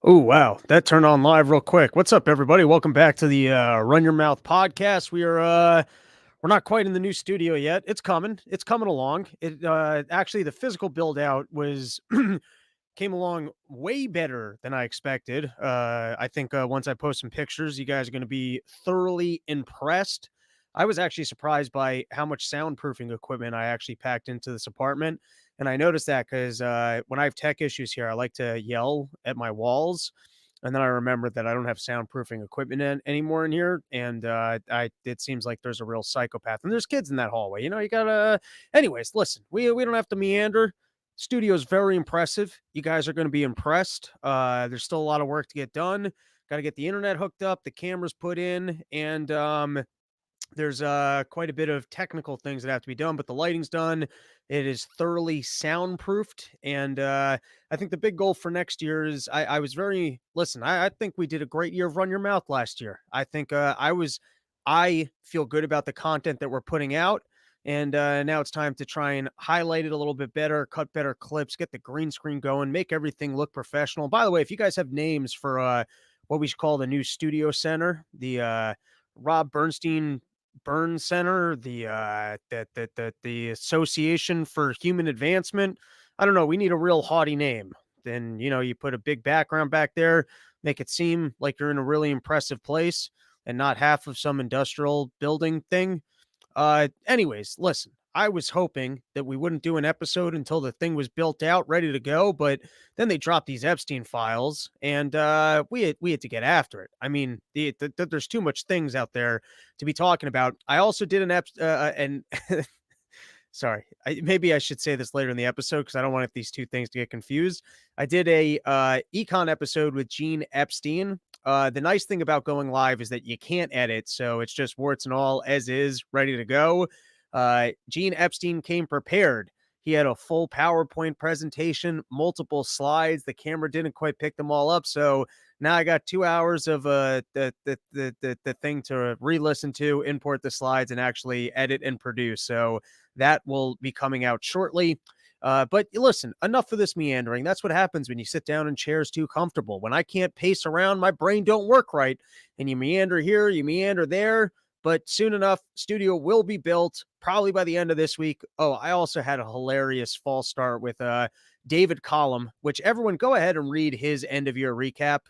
Oh, wow. That turned on live real quick. What's up, everybody? Welcome back to the Run Your Mouth podcast. We're not quite in the new studio yet. It's coming. It's coming along. It actually the physical build out was came along way better than I expected. I think once I post some pictures, you guys are going to be thoroughly impressed. I was actually surprised by how much soundproofing equipment I actually packed into this apartment. And I noticed that because when I have tech issues here, I like to yell at my walls. And then I remembered that I don't have soundproofing equipment anymore in here. And it seems like there's a real psychopath. And there's kids in that hallway. You know, you got to. Anyways, listen, we don't have to meander. Studio is very impressive. You guys are going to be impressed. There's still a lot of work to get done. Got to get the internet hooked up, the cameras put in, and there's quite a bit of technical things that have to be done, but the lighting's done. It is thoroughly soundproofed, and I think the big goal for next year is I was very listen. I think we did a great year of Run Your Mouth last year. I think I feel good about the content that we're putting out. And now it's time to try and highlight it a little bit better, cut better clips, get the green screen going, make everything look professional. By the way, if you guys have names for what we should call the new studio center, the Rob Bernstein Burn Center, the Association for Human Advancement. I don't know. We need a real haughty name. Then you put a big background back there, make it seem like you're in a really impressive place and not half of some industrial building thing. Anyways, listen, I was hoping that we wouldn't do an episode until the thing was built out, ready to go, but then they dropped these Epstein files, and we had to get after it. I mean, there's too much things out there to be talking about. I also did and sorry, maybe I should say this later in the episode because I don't want these two things to get confused. I did a econ episode with Gene Epstein. The nice thing about going live is that you can't edit, so it's just warts and all as is, ready to go. Gene Epstein came prepared. He had a full PowerPoint presentation, multiple slides. The camera didn't quite pick them all up, so now I got 2 hours of the thing to re-listen to, import the slides, and actually edit and produce. So that will be coming out shortly. But listen, enough of this meandering. That's what happens when you sit down in chairs too comfortable. When I can't pace around, my brain don't work right. And you meander here, you meander there. But soon enough, studio will be built probably by the end of this week. Oh, I also had a hilarious fall start with David Collum, which everyone go ahead and read his end of year recap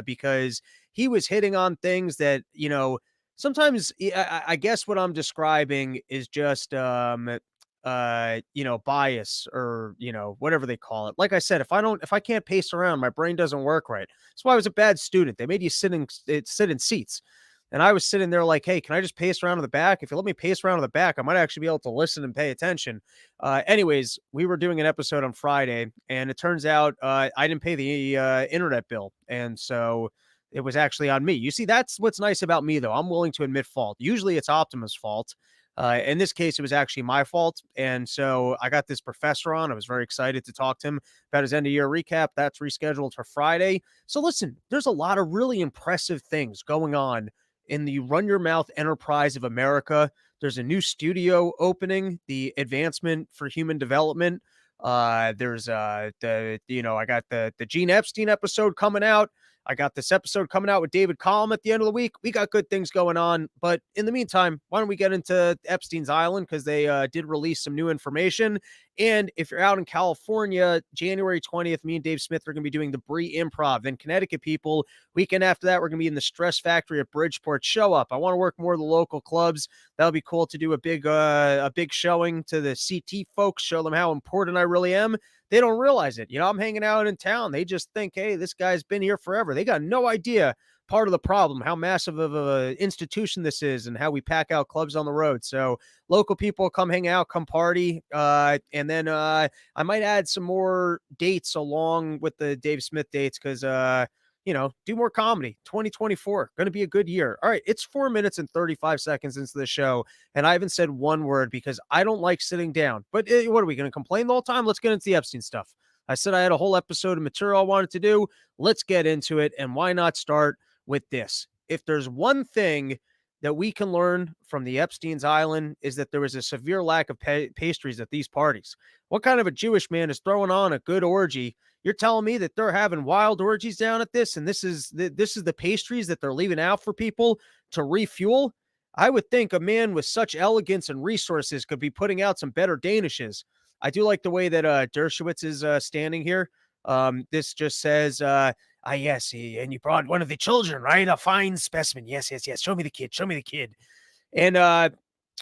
because he was hitting on things that, sometimes I guess what I'm describing is just bias or whatever they call it. Like I said, if I can't pace around, my brain doesn't work right. That's why I was a bad student. They made you sit in seats. And I was sitting there like, hey, can I just pace around to the back? If you let me pace around to the back, I might actually be able to listen and pay attention. Anyways, we were doing an episode on Friday, and it turns out I didn't pay the internet bill. And so it was actually on me. You see, that's what's nice about me, though. I'm willing to admit fault. Usually it's Optima's fault. In this case, it was actually my fault. And so I got this professor on. I was very excited to talk to him about his end of year recap. That's rescheduled for Friday. So listen, there's a lot of really impressive things going on in the Run Your Mouth enterprise of America. There's a new studio opening, the Advancement for Human Development. There's I got the Gene Epstein episode coming out. I got this episode coming out with David Collum at the end of the week. We got good things going on. But in the meantime, why don't we get into Epstein's Island? Because they did release some new information. And if you're out in California, January 20th, me and Dave Smith are going to be doing the Bree Improv. Then Connecticut people, weekend after that, we're going to be in the Stress Factory at Bridgeport. Show up. I want to work more of the local clubs. That'll be cool to do a big showing to the CT folks, show them how important I really am. They don't realize it. I'm hanging out in town. They just think, hey, this guy's been here forever. They got no idea part of the problem, how massive of an institution this is and how we pack out clubs on the road. So local people come hang out, come party. And then I might add some more dates along with the Dave Smith dates because, do more comedy. 2024, going to be a good year. All right, it's 4 minutes and 35 seconds into the show, and I haven't said one word because I don't like sitting down. But what are we going to complain the whole time? Let's get into the Epstein stuff. I said I had a whole episode of material I wanted to do. Let's get into it, and why not start with this? If there's one thing that we can learn from the Epstein's Island is that there was a severe lack of pastries at these parties. What kind of a Jewish man is throwing on a good orgy? You're telling me that they're having wild orgies down at this, and this is the pastries that they're leaving out for people to refuel? I would think a man with such elegance and resources could be putting out some better danishes. I do like the way that Dershowitz is standing here. This just says, yes, and you brought one of the children, right? A fine specimen. Yes, yes, yes. Show me the kid. Show me the kid. And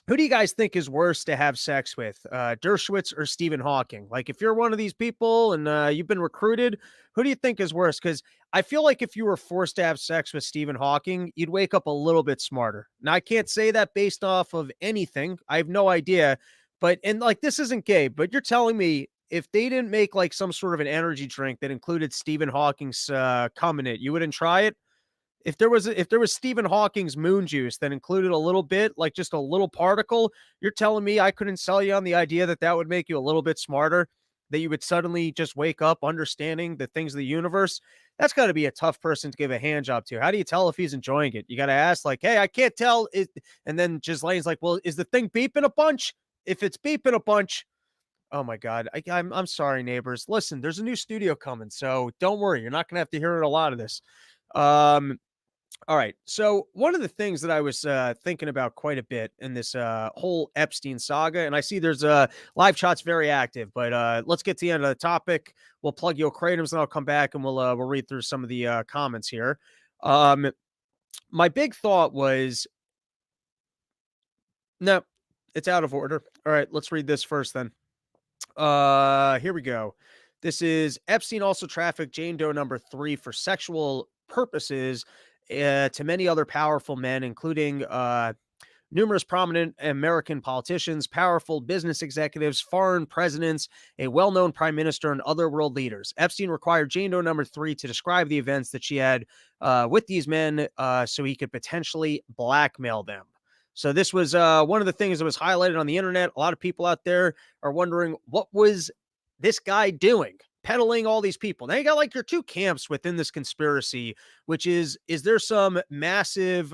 who do you guys think is worse to have sex with, Dershowitz or Stephen Hawking? Like, if you're one of these people and you've been recruited, who do you think is worse? Because I feel like if you were forced to have sex with Stephen Hawking, you'd wake up a little bit smarter. Now, I can't say that based off of anything. I have no idea. But, and like, this isn't gay, but you're telling me if they didn't make like some sort of an energy drink that included Stephen Hawking's cum in it, you wouldn't try it? If there was Stephen Hawking's moon juice that included a little bit, like just a little particle, you're telling me I couldn't sell you on the idea that that would make you a little bit smarter, that you would suddenly just wake up understanding the things of the universe? That's got to be a tough person to give a hand job to. How do you tell if he's enjoying it? You got to ask, like, hey, I can't tell. And then Ghislaine's like, well, is the thing beeping a bunch? If it's beeping a bunch, oh my God, I'm sorry, neighbors. Listen, there's a new studio coming, so don't worry. You're not going to have to hear a lot of this. All right. So one of the things that I was thinking about quite a bit in this whole Epstein saga, and I see there's live chat's very active, but let's get to the end of the topic. We'll plug your Kratums, and I'll come back and we'll read through some of the comments here. Um, my big thought was, no, it's out of order. All right, let's read this first then. Here we go. This is Epstein also trafficked Jane Doe number 3 for sexual purposes to many other powerful men, including numerous prominent American politicians, powerful business executives, foreign presidents, a well-known prime minister, and other world leaders. Epstein required Jane Doe number 3 to describe the events that she had with these men so he could potentially blackmail them. So this was one of the things that was highlighted on the internet. A lot of people out there are wondering, what was this guy doing? Peddling all these people. Now you got like your two camps within this conspiracy, which is there some massive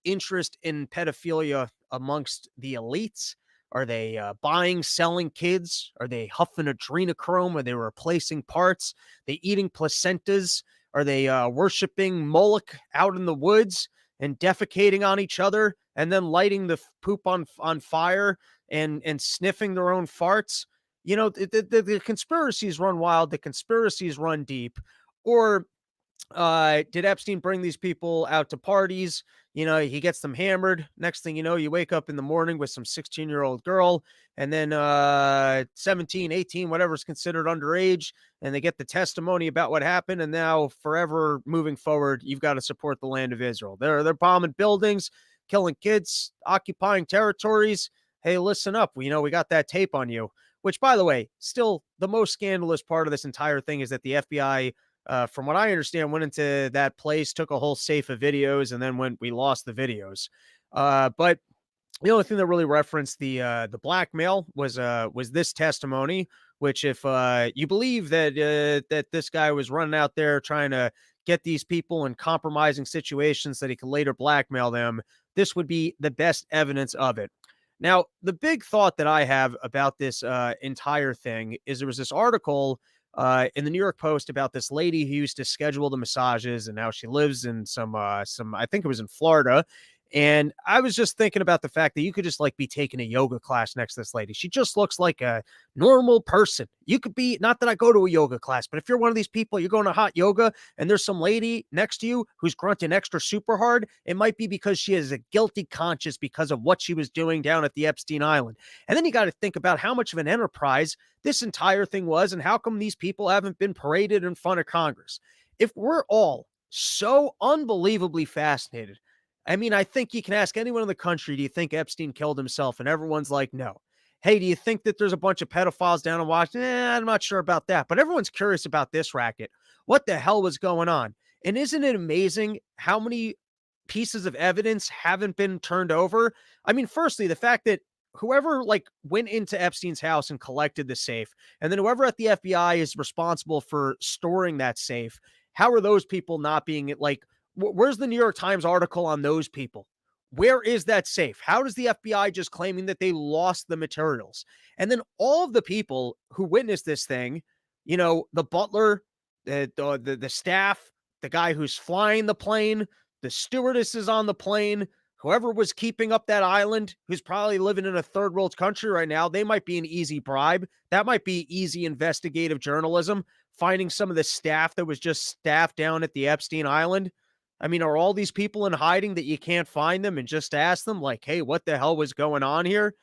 interest in pedophilia amongst the elites? Are they buying, selling kids? Are they huffing adrenochrome? Are they replacing parts? They eating placentas? Are they worshiping Moloch out in the woods and defecating on each other and then lighting the poop on fire and sniffing their own farts? You know, the conspiracies run wild. The conspiracies run deep. Or did Epstein bring these people out to parties? You know, he gets them hammered. Next thing you know, you wake up in the morning with some 16-year-old girl, and then 17, 18, whatever's considered underage, and they get the testimony about what happened. And now forever moving forward, you've got to support the land of Israel. They're bombing buildings, killing kids, occupying territories. Hey, listen up. We got that tape on you. Which, by the way, still the most scandalous part of this entire thing is that the FBI, from what I understand, went into that place, took a whole safe of videos, and then we lost the videos. But the only thing that really referenced the blackmail was this testimony, which, if you believe that this guy was running out there trying to get these people in compromising situations that he could later blackmail them, this would be the best evidence of it. Now, the big thought that I have about this entire thing is there was this article in the New York Post about this lady who used to schedule the massages, and now she lives in some I think it was in Florida. And I was just thinking about the fact that you could just like be taking a yoga class next to this lady. She just looks like a normal person. You could be, not that I go to a yoga class, but if you're one of these people, you're going to hot yoga and there's some lady next to you who's grunting extra super hard, it might be because she has a guilty conscience because of what she was doing down at the Epstein Island. And then you got to think about how much of an enterprise this entire thing was and how come these people haven't been paraded in front of Congress. If we're all so unbelievably fascinated, I mean, I think you can ask anyone in the country, do you think Epstein killed himself? And everyone's like, no. Hey, do you think that there's a bunch of pedophiles down in Washington? I'm not sure about that. But everyone's curious about this racket. What the hell was going on? And isn't it amazing how many pieces of evidence haven't been turned over? I mean, firstly, the fact that whoever like went into Epstein's house and collected the safe, and then whoever at the FBI is responsible for storing that safe, how are those people not being like, where's the New York Times article on those people? Where is that safe? How does the FBI just claiming that they lost the materials? And then all of the people who witnessed this thing The butler, the staff, the guy who's flying the plane, the stewardesses on the plane, whoever was keeping up that island, who's probably living in a third world country right now, they might be an easy bribe. That might be easy investigative journalism, finding some of the staff that was just staffed down at the Epstein Island. I mean, are all these people in hiding that you can't find them and just ask them, like, hey, what the hell was going on here?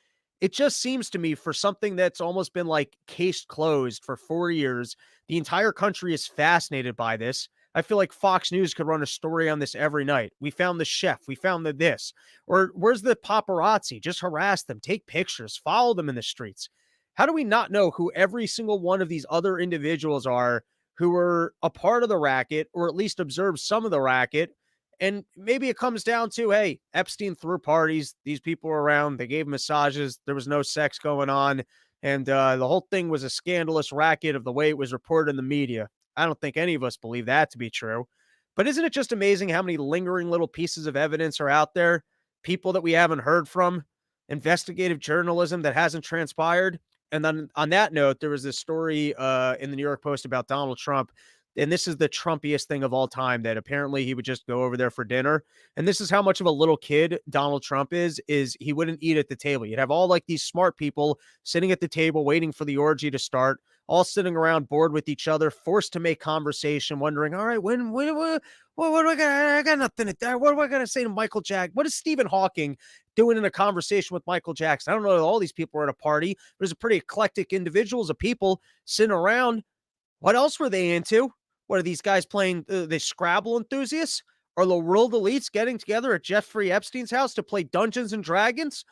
It just seems to me for something that's almost been like case closed for 4 years. The entire country is fascinated by this. I feel like Fox News could run a story on this every night. We found the chef. We found the this. Or where's the paparazzi? Just harass them, take pictures, follow them in the streets. How do we not know who every single one of these other individuals are who were a part of the racket or at least observed some of the racket? And maybe it comes down to, hey, Epstein threw parties. These people were around. They gave massages. There was no sex going on. And the whole thing was a scandalous racket of the way it was reported in the media. I don't think any of us believe that to be true. But isn't it just amazing how many lingering little pieces of evidence are out there? People that we haven't heard from, investigative journalism that hasn't transpired. And then on that note, there was this story in the New York Post about Donald Trump. And this is the Trumpiest thing of all time, that apparently he would just go over there for dinner. And this is how much of a little kid Donald Trump is he wouldn't eat at the table. You'd have all like these smart people sitting at the table waiting for the orgy to start, all sitting around bored with each other, forced to make conversation, wondering, all right, what do I got? I got nothing to do. What am I going to say to Michael Jackson? What is Stephen Hawking doing in a conversation with Michael Jackson? I don't know. All these people are at a party. There's a pretty eclectic individuals of people sitting around. What else were they into? What are these guys playing? The Scrabble enthusiasts? Are the world elites getting together at Jeffrey Epstein's house to play Dungeons and Dragons?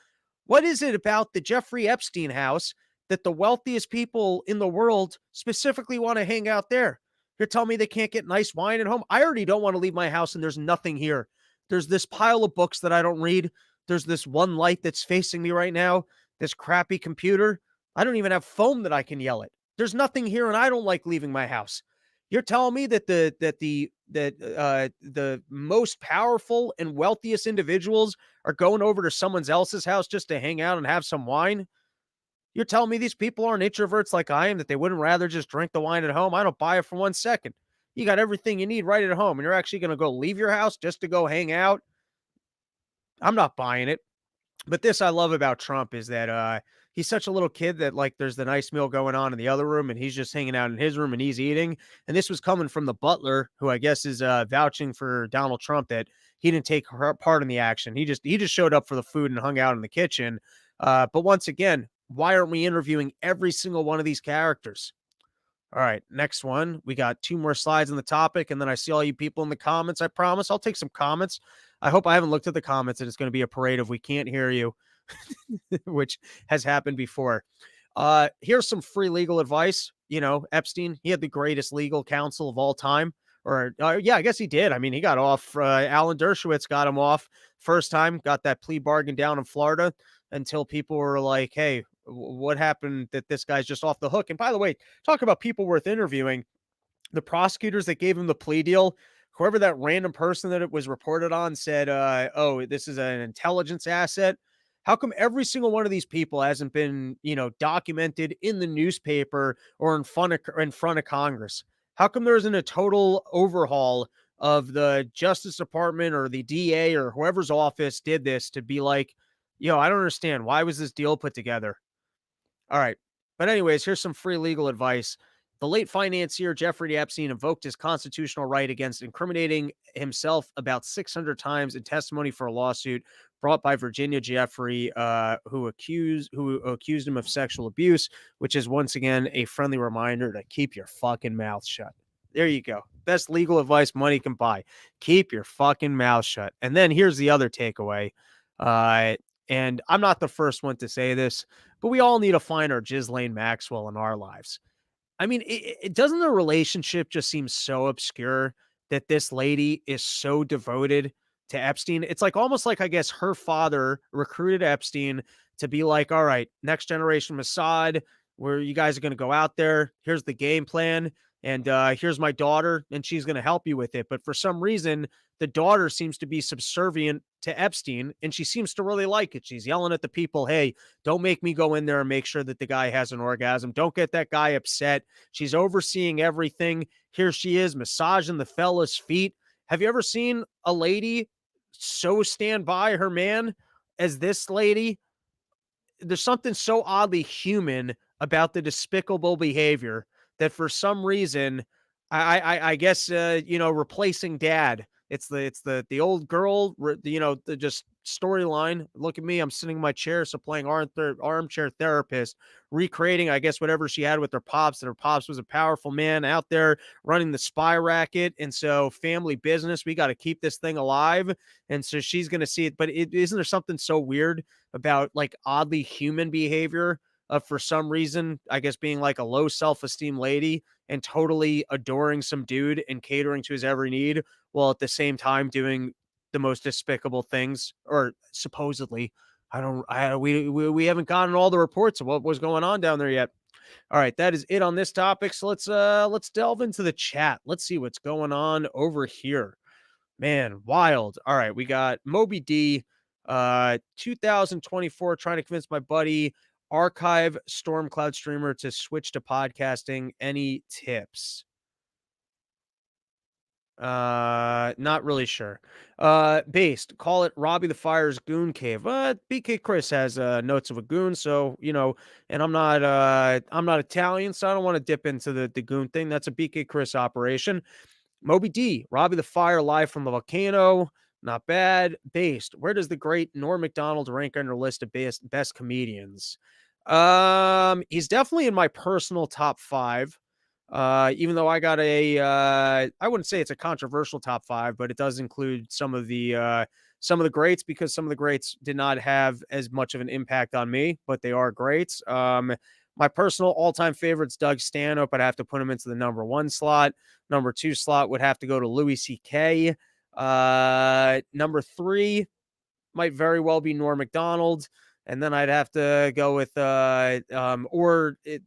What is it about the Jeffrey Epstein house that the wealthiest people in the world specifically want to hang out there? You're telling me they can't get nice wine at home? I already don't want to leave my house and there's nothing here. There's this pile of books that I don't read. There's this one light that's facing me right now, this crappy computer. I don't even have foam that I can yell at. There's nothing here and I don't like leaving my house. You're telling me that the most powerful and wealthiest individuals are going over to someone else's house just to hang out and have some wine? You're telling me these people aren't introverts like I am, that they wouldn't rather just drink the wine at home? I don't buy it for 1 second. You got everything you need right at home, and you're actually going to go leave your house just to go hang out? I'm not buying it. But this I love about Trump is that he's such a little kid that, like, there's the nice meal going on in the other room and he's just hanging out in his room and he's eating. And this was coming from the butler, who I guess is vouching for Donald Trump, that he didn't take part in the action. He just showed up for the food and hung out in the kitchen. But once again, why aren't we interviewing every single one of these characters? All right, next one. We got 2 more slides on the topic, and then I see all you people in the comments. I promise I'll take some comments. I hope I haven't looked at the comments and it's going to be a parade of "we can't hear you," which has happened before. Here's some free legal advice. Epstein, he had the greatest legal counsel of all time. Or, yeah, I guess he did. I mean, he got off. Alan Dershowitz got him off first time, got that plea bargain down in Florida, until people were like, hey, what happened that this guy's just off the hook? And by the way, talk about people worth interviewing. The prosecutors that gave him the plea deal, whoever that random person that it was reported on said, oh, this is an intelligence asset. How come every single one of these people hasn't been, documented in the newspaper or in front of Congress? How come there isn't a total overhaul of the Justice Department or the DA or whoever's office did this to be like, I don't understand. Why was this deal put together? All right. But anyways, here's some free legal advice. The late financier Jeffrey Epstein invoked his constitutional right against incriminating himself about 600 times in testimony for a lawsuit brought by Virginia Jeffrey, who accused him of sexual abuse, which is once again a friendly reminder to keep your fucking mouth shut. There you go. Best legal advice money can buy. Keep your fucking mouth shut. And then here's the other takeaway. And I'm not the first one to say this, but we all need to find our Ghislaine Maxwell in our lives. I mean, it doesn't the relationship just seem so obscure that this lady is so devoted to Epstein? It's like almost like, I guess, her father recruited Epstein to be like, all right, next generation Mossad, where you guys are going to go out there. Here's the game plan. And here's my daughter, and she's going to help you with it. But for some reason, the daughter seems to be subservient to Epstein, and she seems to really like it. She's yelling at the people, hey, don't make me go in there and make sure that the guy has an orgasm. Don't get that guy upset. She's overseeing everything. Here she is massaging the fella's feet. Have you ever seen a lady so stand by her man as this lady? There's something so oddly human about the despicable behavior that for some reason, I guess replacing dad. It's the old girl, the just storyline. Look at me, I'm sitting in my chair, so playing armchair therapist, recreating, I guess, whatever she had with her pops. That her pops was a powerful man out there running the spy racket, and so family business. We got to keep this thing alive, and so she's gonna see it. But isn't there something so weird about like oddly human behavior of for some reason, I guess being like a low self-esteem lady and totally adoring some dude and catering to his every need while at the same time doing the most despicable things or supposedly. We haven't gotten all the reports of what was going on down there yet. All right, that is it on this topic. So let's delve into the chat. Let's see what's going on over here. Man, wild. All right, we got Moby D, 2024, trying to convince my buddy, archive Stormcloud streamer to switch to podcasting. Any tips? Not really sure. Based, call it Robbie the Fire's Goon Cave. BK Chris has notes of a goon, so and I'm not Italian, so I don't want to dip into the goon thing. That's a BK Chris operation. Moby D, Robbie the Fire live from the volcano. Not bad. Based. Where does the great Norm Macdonald rank on your list of best comedians? He's definitely in my personal top 5. Even though I got I wouldn't say it's a controversial top 5, but it does include some of the greats because some of the greats did not have as much of an impact on me, but they are greats. My personal all-time favorites, Doug Stanhope. I'd have to put him into the number 1 slot. Number 2 slot would have to go to Louis C.K. Number 3 might very well be Norm Macdonald. And then I'd have to go with,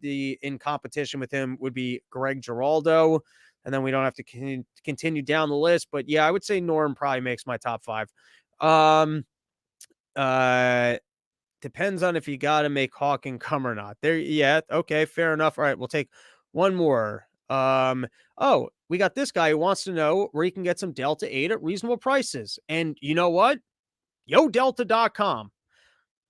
in competition with him would be Greg Giraldo. And then we don't have to continue down the list. But yeah, I would say Norm probably makes my top 5. Depends on if you got to make Hawking come or not. There, yeah, okay, fair enough. All right, we'll take one more. We got this guy who wants to know where you can get some Delta 8 at reasonable prices. And you know what? YoDelta.com.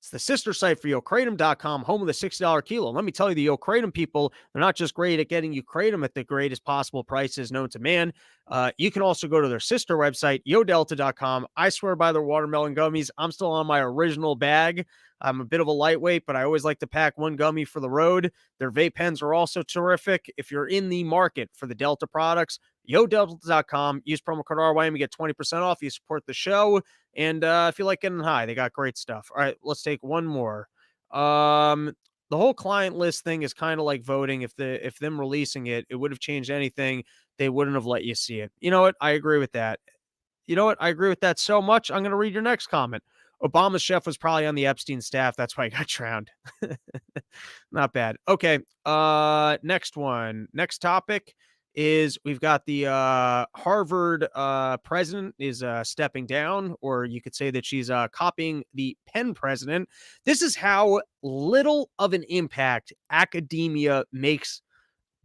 It's the sister site for YoKratom.com, home of the $60 kilo. Let me tell you, the YoKratom people, they're not just great at getting you kratom at the greatest possible prices known to man. You can also go to their sister website, YoDelta.com. I swear by their watermelon gummies. I'm still on my original bag. I'm a bit of a lightweight, but I always like to pack one gummy for the road. Their vape pens are also terrific. If you're in the market for the Delta products, YoDelta.com. Use promo code RYM. You get 20% off. You support the show. And if you like getting high, they got great stuff. All right, let's take one more. The whole client list thing is kind of like voting. If them releasing it would have changed anything, they wouldn't have let you see it. You know what? I agree with that. You know what? I agree with that so much. I'm going to read your next comment. Obama's chef was probably on the Epstein staff. That's why he got drowned. Not bad. Okay. Next one. Next topic is we've got the Harvard president is stepping down, or you could say that she's copying the Penn president. This is how little of an impact academia makes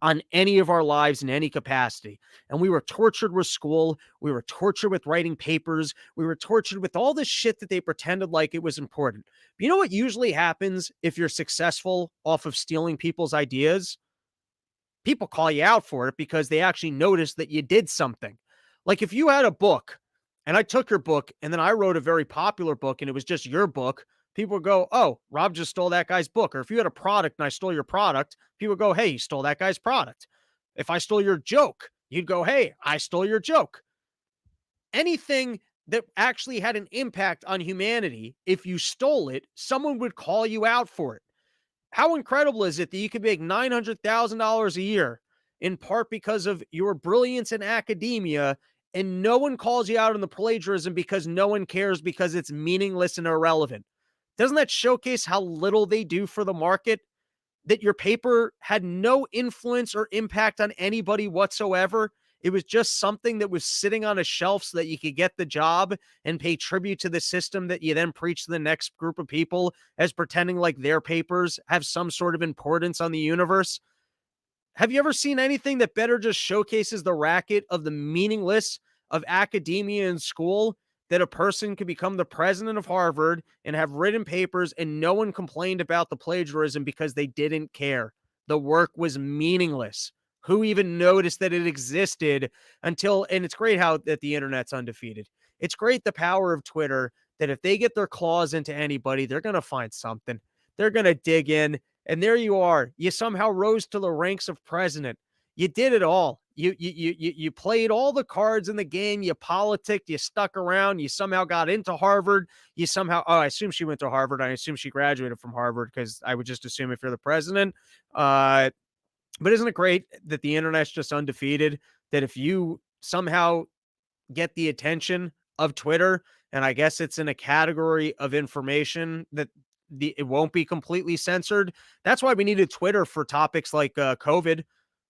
on any of our lives in any capacity. And we were tortured with school. We were tortured with writing papers. We were tortured with all this shit that they pretended like it was important. But you know what usually happens if you're successful off of stealing people's ideas? People call you out for it because they actually noticed that you did something. Like if you had a book and I took your book and then I wrote a very popular book and it was just your book, people would go, oh, Rob just stole that guy's book. Or if you had a product and I stole your product, people would go, hey, you stole that guy's product. If I stole your joke, you'd go, hey, I stole your joke. Anything that actually had an impact on humanity, if you stole it, someone would call you out for it. How incredible is it that you can make $900,000 a year in part because of your brilliance in academia and no one calls you out on the plagiarism because no one cares because it's meaningless and irrelevant? Doesn't that showcase how little they do for the market? That your paper had no influence or impact on anybody whatsoever. It was just something that was sitting on a shelf so that you could get the job and pay tribute to the system that you then preach to the next group of people as pretending like their papers have some sort of importance on the universe. Have you ever seen anything that better just showcases the racket of the meaningless of academia and school, that a person could become the president of Harvard and have written papers and no one complained about the plagiarism because they didn't care? The work was meaningless. Who even noticed that it existed until, and it's great how that the internet's undefeated. It's great the power of Twitter, that if they get their claws into anybody, they're going to find something. They're going to dig in, and there you are. You somehow rose to the ranks of president. You did it all. You played all the cards in the game. You politicked. You stuck around. You somehow got into Harvard. You somehow, oh, I assume she went to Harvard. I assume she graduated from Harvard, because I would just assume if you're the president. But isn't it great that the internet's just undefeated? That if you somehow get the attention of Twitter, and I guess it's in a category of information that it won't be completely censored. That's why we needed Twitter for topics like COVID,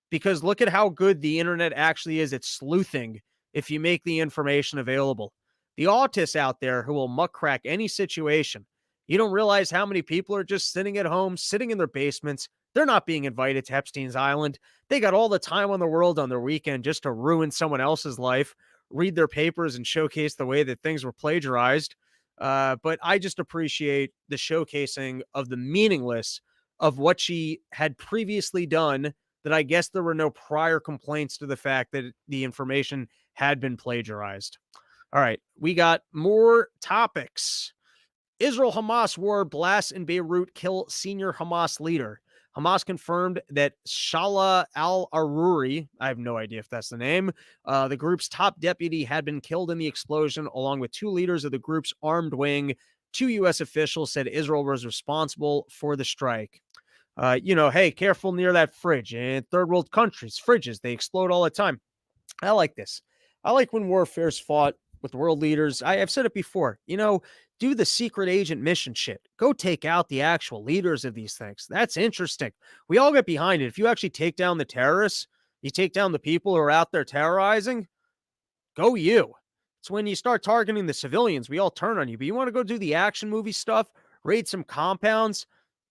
because look at how good the internet actually is at sleuthing if you make the information available. The autists out there who will muck crack any situation. You don't realize how many people are just sitting at home, sitting in their basements. They're not being invited to Epstein's Island. They got all the time on the world on their weekend just to ruin someone else's life, read their papers, and showcase the way that things were plagiarized. But I just appreciate the showcasing of the meaningless of what she had previously done, that I guess there were no prior complaints to the fact that the information had been plagiarized. All right, we got more topics. Israel Hamas war blasts in Beirut kill senior Hamas leader. Hamas confirmed that Shala al Aruri, I have no idea if that's the name, the group's top deputy, had been killed in the explosion, along with two leaders of the group's armed wing. Two U.S. officials said Israel was responsible for the strike. Hey, careful near that fridge. In third world countries, fridges, they explode all the time. I like this. I like when warfare's fought with world leaders. I have said it before, do the secret agent mission shit. Go take out the actual leaders of these things. That's interesting. We all get behind it. If you actually take down the terrorists, you take down the people who are out there terrorizing, go you. It's when you start targeting the civilians, we all turn on you. But you want to go do the action movie stuff, raid some compounds,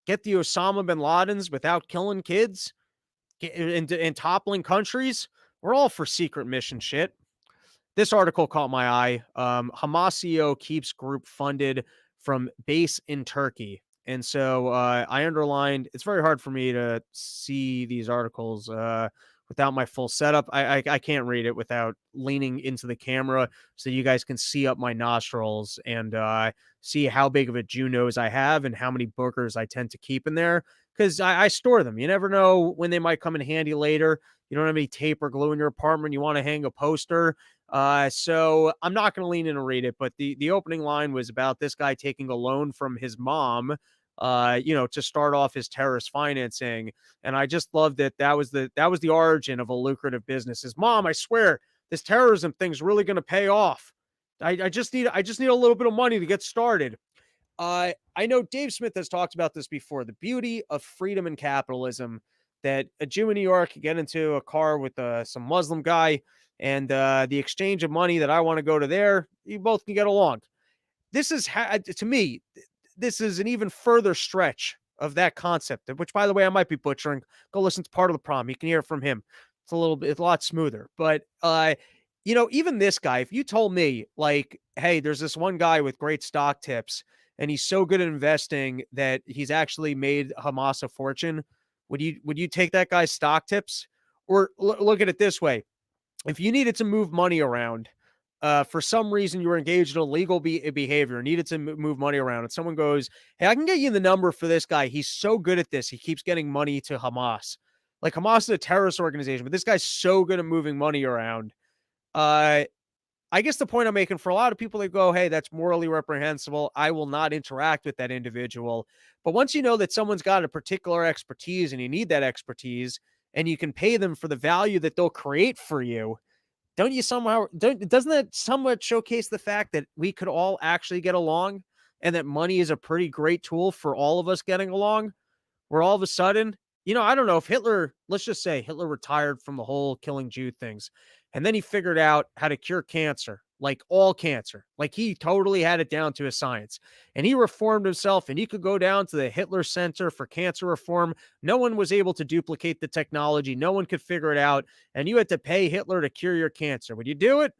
get the Osama bin Ladens without killing kids, and toppling countries. We're all for secret mission shit. This article caught my eye. Hamas CEO keeps group funded from base in Turkey. And so I underlined, it's very hard for me to see these articles without my full setup. I can't read it without leaning into the camera so you guys can see up my nostrils and see how big of a Jew nose I have and how many boogers I tend to keep in there, because I store them. You never know when they might come in handy later. You don't have any tape or glue in your apartment. You want to hang a poster. So I'm not going to lean in and read it, but the opening line was about this guy taking a loan from his mom, to start off his terrorist financing. And I just love that was the origin of a lucrative business. His mom, I swear, this terrorism thing's really going to pay off. I just need a little bit of money to get started. I know Dave Smith has talked about this before, the beauty of freedom and capitalism, that a Jew in New York could get into a car with some Muslim guy, and the exchange of money that I want to go to there, you both can get along. This is, to me, this is an even further stretch of that concept, which, by the way, I might be butchering. Go listen to Part of the Problem. You can hear it from him. It's a lot smoother. But, even this guy, if you told me, like, hey, there's this one guy with great stock tips, and he's so good at investing that he's actually made Hamas a fortune, would you take that guy's stock tips? Or look at it this way. If you needed to move money around, for some reason you were engaged in illegal behavior, needed to move money around, and someone goes, hey, I can get you the number for this guy. He's so good at this. He keeps getting money to Hamas. Like, Hamas is a terrorist organization, but this guy's so good at moving money around. I guess the point I'm making, for a lot of people that go, hey, that's morally reprehensible, I will not interact with that individual. But once you know that someone's got a particular expertise and you need that expertise, and you can pay them for the value that they'll create for you, doesn't that somewhat showcase the fact that we could all actually get along, and that money is a pretty great tool for all of us getting along? Where all of a sudden I don't know if Hitler, let's just say Hitler retired from the whole killing Jew things, and then he figured out how to cure cancer, like all cancer. Like he totally had it down to a science. And he reformed himself, and he could go down to the Hitler Center for Cancer Reform. No one was able to duplicate the technology. No one could figure it out. And you had to pay Hitler to cure your cancer. Would you do it?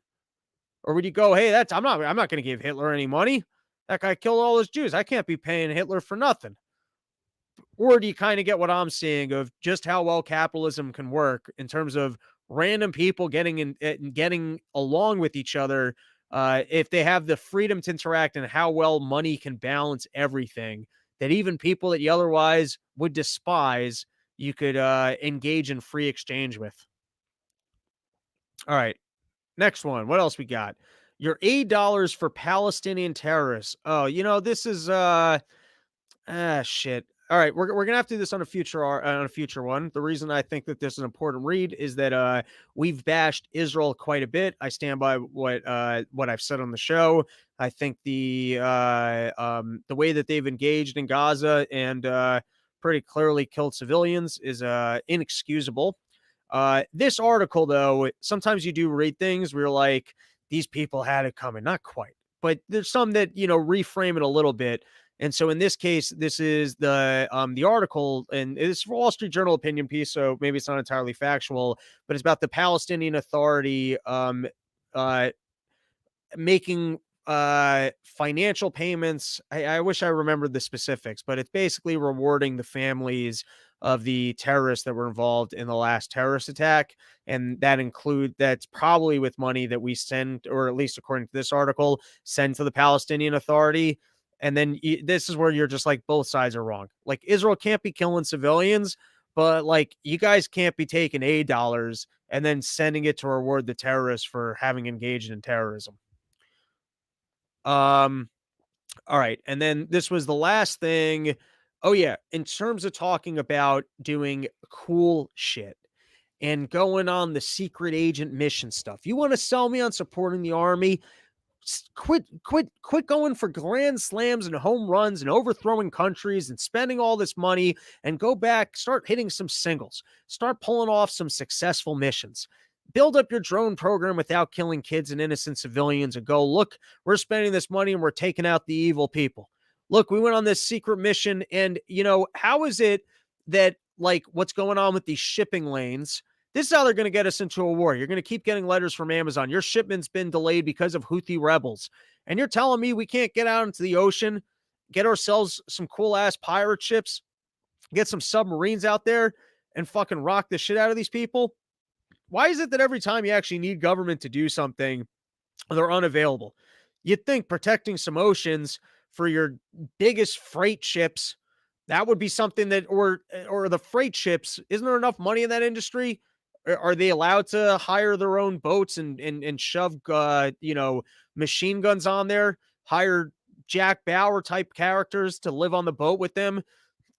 Or would you go, hey, I'm not going to give Hitler any money. That guy killed all those Jews. I can't be paying Hitler for nothing. Or do you kind of get what I'm seeing of just how well capitalism can work in terms of random people getting in and getting along with each other if they have the freedom to interact, and how well money can balance everything, that even people that you otherwise would despise, you could engage in free exchange with. All right. Next one. What else we got? Your $8 for Palestinian terrorists. Oh, this is shit. All right, we're gonna have to do this on a future one. The reason I think that this is an important read is that we've bashed Israel quite a bit. I stand by what I've said on the show. I think the way that they've engaged in Gaza and pretty clearly killed civilians is inexcusable. This article, though, sometimes you do read things where you're like, these people had it coming. Not quite, but there's some that reframe it a little bit. And so in this case, this is the article, and it's a Wall Street Journal opinion piece, so maybe it's not entirely factual, but it's about the Palestinian Authority uh, making financial payments. I wish I remembered the specifics, but it's basically rewarding the families of the terrorists that were involved in the last terrorist attack. And that's probably with money that we send, or at least according to this article, send to the Palestinian Authority. And then this is where you're just like, both sides are wrong. Like, Israel can't be killing civilians, but like, you guys can't be taking $8 and then sending it to reward the terrorists for having engaged in terrorism. Um, all right. And then this was the last thing. Oh, yeah. In terms of talking about doing cool shit and going on the secret agent mission stuff, you want to sell me on supporting the army? Quit going for grand slams and home runs and overthrowing countries and spending all this money, and go back, start hitting some singles, start pulling off some successful missions. Build up your drone program without killing kids and innocent civilians, and go, look, we're spending this money and we're taking out the evil people. Look, we went on this secret mission, and how is it that, like, what's going on with these shipping lanes? This is how they're going to get us into a war. You're going to keep getting letters from Amazon. Your shipment's been delayed because of Houthi rebels. And you're telling me we can't get out into the ocean, get ourselves some cool ass pirate ships, get some submarines out there, and fucking rock the shit out of these people? Why is it that every time you actually need government to do something, they're unavailable? You'd think protecting some oceans for your biggest freight ships, that would be something that, or the freight ships, isn't there enough money in that industry? Are they allowed to hire their own boats and shove machine guns on there? Hire Jack Bauer type characters to live on the boat with them?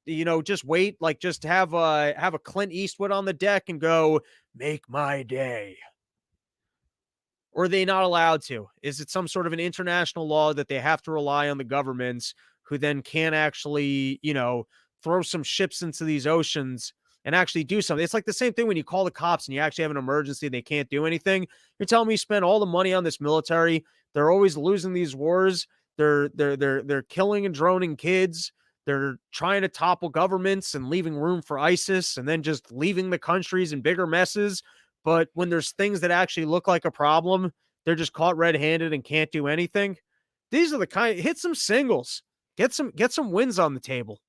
Just wait, like, just have a Clint Eastwood on the deck and go, make my day. Or are they not allowed to? Is it some sort of an international law that they have to rely on the governments, who then can't actually, throw some ships into these oceans and actually do something? It's like the same thing when you call the cops and you actually have an emergency and they can't do anything. You're telling me you spend all the money on this military. They're always losing these wars. They're killing and droning kids. They're trying to topple governments and leaving room for ISIS, and then just leaving the countries in bigger messes. But when there's things that actually look like a problem, they're just caught red-handed and can't do anything. These are the kind. Hit some singles. Get some wins on the table.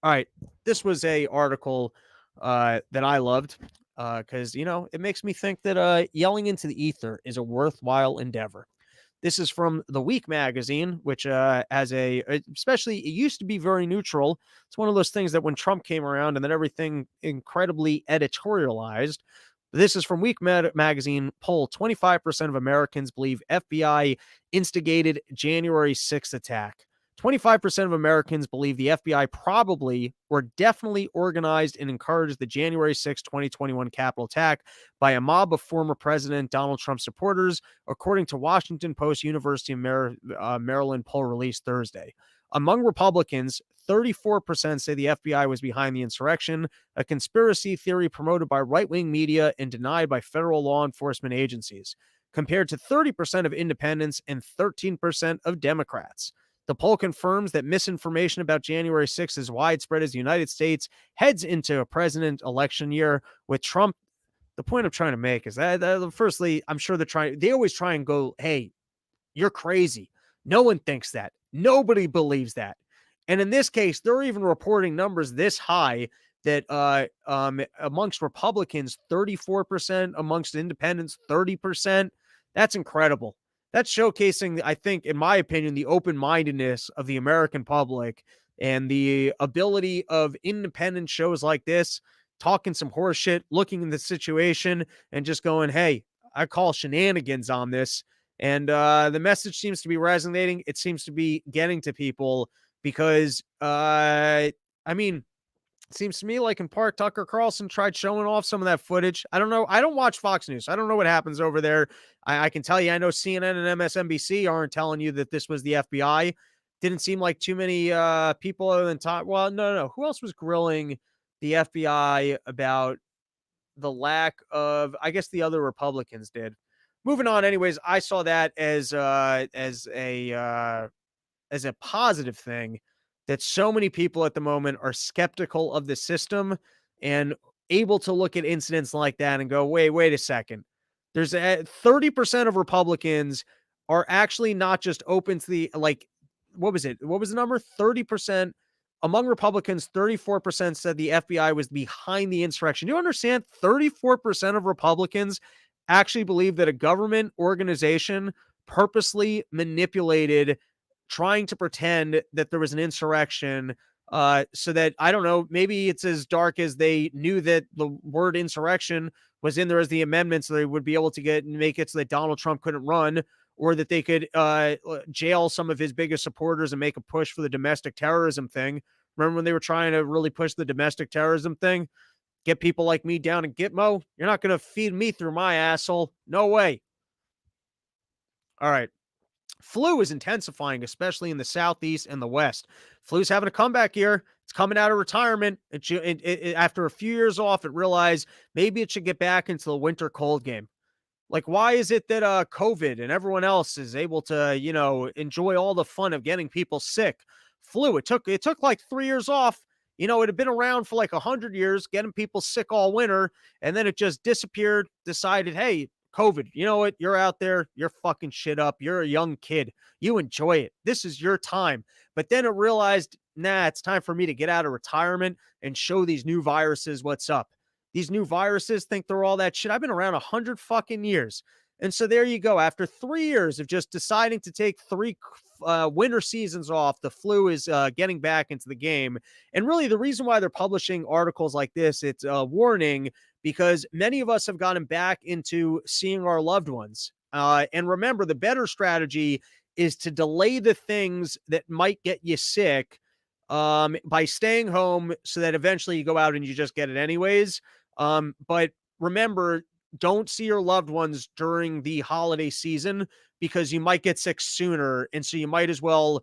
All right. This was a article that I loved because it makes me think that yelling into the ether is a worthwhile endeavor. This is from The Week magazine, which especially, it used to be very neutral. It's one of those things that when Trump came around and then everything incredibly editorialized. This is from Week magazine poll. 25% of Americans believe FBI instigated January 6th attack. 25% of Americans believe the FBI probably or definitely organized and encouraged the January 6, 2021 Capitol attack by a mob of former President Donald Trump supporters, according to Washington Post University of Maryland poll released Thursday. Among Republicans, 34% say the FBI was behind the insurrection, a conspiracy theory promoted by right-wing media and denied by federal law enforcement agencies, compared to 30% of independents and 13% of Democrats. The poll confirms that misinformation about January 6th is widespread as the United States heads into a president election year with Trump. The point I'm trying to make is that firstly, I'm sure they always try and go, hey, you're crazy. No one thinks that. Nobody believes that. And in this case, they're even reporting numbers this high that amongst Republicans, 34%, amongst independents, 30%. That's incredible. That's showcasing, I think, in my opinion, the open-mindedness of the American public and the ability of independent shows like this, talking some horse shit, looking in the situation and just going, hey, I call shenanigans on this. And the message seems to be resonating. It seems to be getting to people because, I mean, it seems to me like in part Tucker Carlson tried showing off some of that footage. I don't know. I don't watch Fox News. I don't know what happens over there. I can tell you, I know CNN and MSNBC aren't telling you that this was the FBI. Didn't seem like too many people other than Todd. Well, no. Who else was grilling the FBI about the lack of, I guess the other Republicans did. Moving on, anyways, I saw that as a positive thing that so many people at the moment are skeptical of the system and able to look at incidents like that and go, wait a second. There's 30% of Republicans are actually not just open to the, like, what was it? What was the number? 30% among Republicans, 34% said the FBI was behind the insurrection. You understand? 34% of Republicans actually believe that a government organization purposely manipulated trying to pretend that there was an insurrection so that, I don't know, maybe it's as dark as they knew that the word insurrection was in there as the amendment so they would be able to make it so that Donald Trump couldn't run, or that they could jail some of his biggest supporters and make a push for the domestic terrorism thing. Remember when they were trying to really push the domestic terrorism thing? Get people like me down in Gitmo? You're not going to feed me through my asshole. No way. All right. Flu is intensifying, especially in the Southeast and the West. Flu's having a comeback year. It's coming out of retirement. After a few years off, it realized maybe it should get back into the winter cold game. Like, why is it that COVID and everyone else is able to, enjoy all the fun of getting people sick? Flu, it took like 3 years off. It had been around for like 100 years, getting people sick all winter, and then it just disappeared, decided, hey, COVID, you know what? You're out there, you're fucking shit up. You're a young kid. You enjoy it. This is your time. But then it realized, nah, it's time for me to get out of retirement and show these new viruses what's up. These new viruses think they're all that shit. I've been around 100 fucking years. And so there you go. After 3 years of just deciding to take 3 winter seasons off, the flu is getting back into the game. And really the reason why they're publishing articles like this, it's a warning because many of us have gotten back into seeing our loved ones. And remember, the better strategy is to delay the things that might get you sick by staying home so that eventually you go out and you just get it anyways. But remember, don't see your loved ones during the holiday season because you might get sick sooner. And so you might as well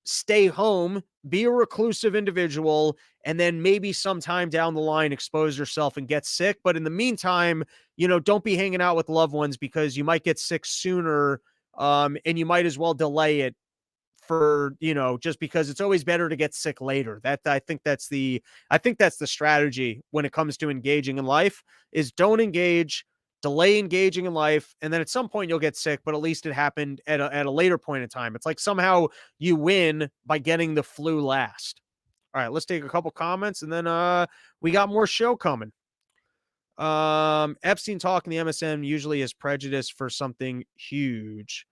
stay home, be a reclusive individual, and then maybe sometime down the line expose yourself and get sick. But in the meantime, don't be hanging out with loved ones because you might get sick sooner. And you might as well delay it for, just because it's always better to get sick later. I think that's the strategy when it comes to engaging in life is don't engage, delay engaging in life. And then at some point you'll get sick, but at least it happened at a later point in time. It's like somehow you win by getting the flu last. All right, let's take a couple comments and then we got more show coming. Epstein talk in the MSN usually is prejudice for something huge.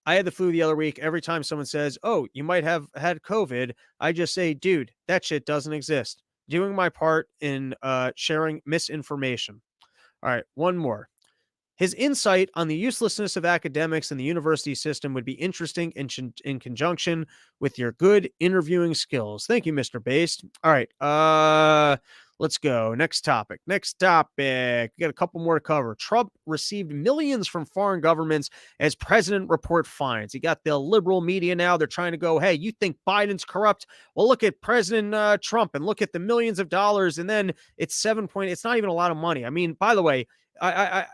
I had the flu the other week. Every time someone says, oh, you might have had COVID, I just say, dude, that shit doesn't exist. Doing my part in sharing misinformation. All right, one more. His insight on the uselessness of academics and the university system would be interesting in conjunction with your good interviewing skills. Thank you, Mr. Based. All right, Let's go. Next topic. Next topic. We got a couple more to cover. Trump received millions from foreign governments as president report finds. You got the liberal media now. They're trying to go, hey, you think Biden's corrupt? Well, look at President Trump and look at the millions of dollars. And then it's 7 point. It's not even a lot of money. I mean, by the way, I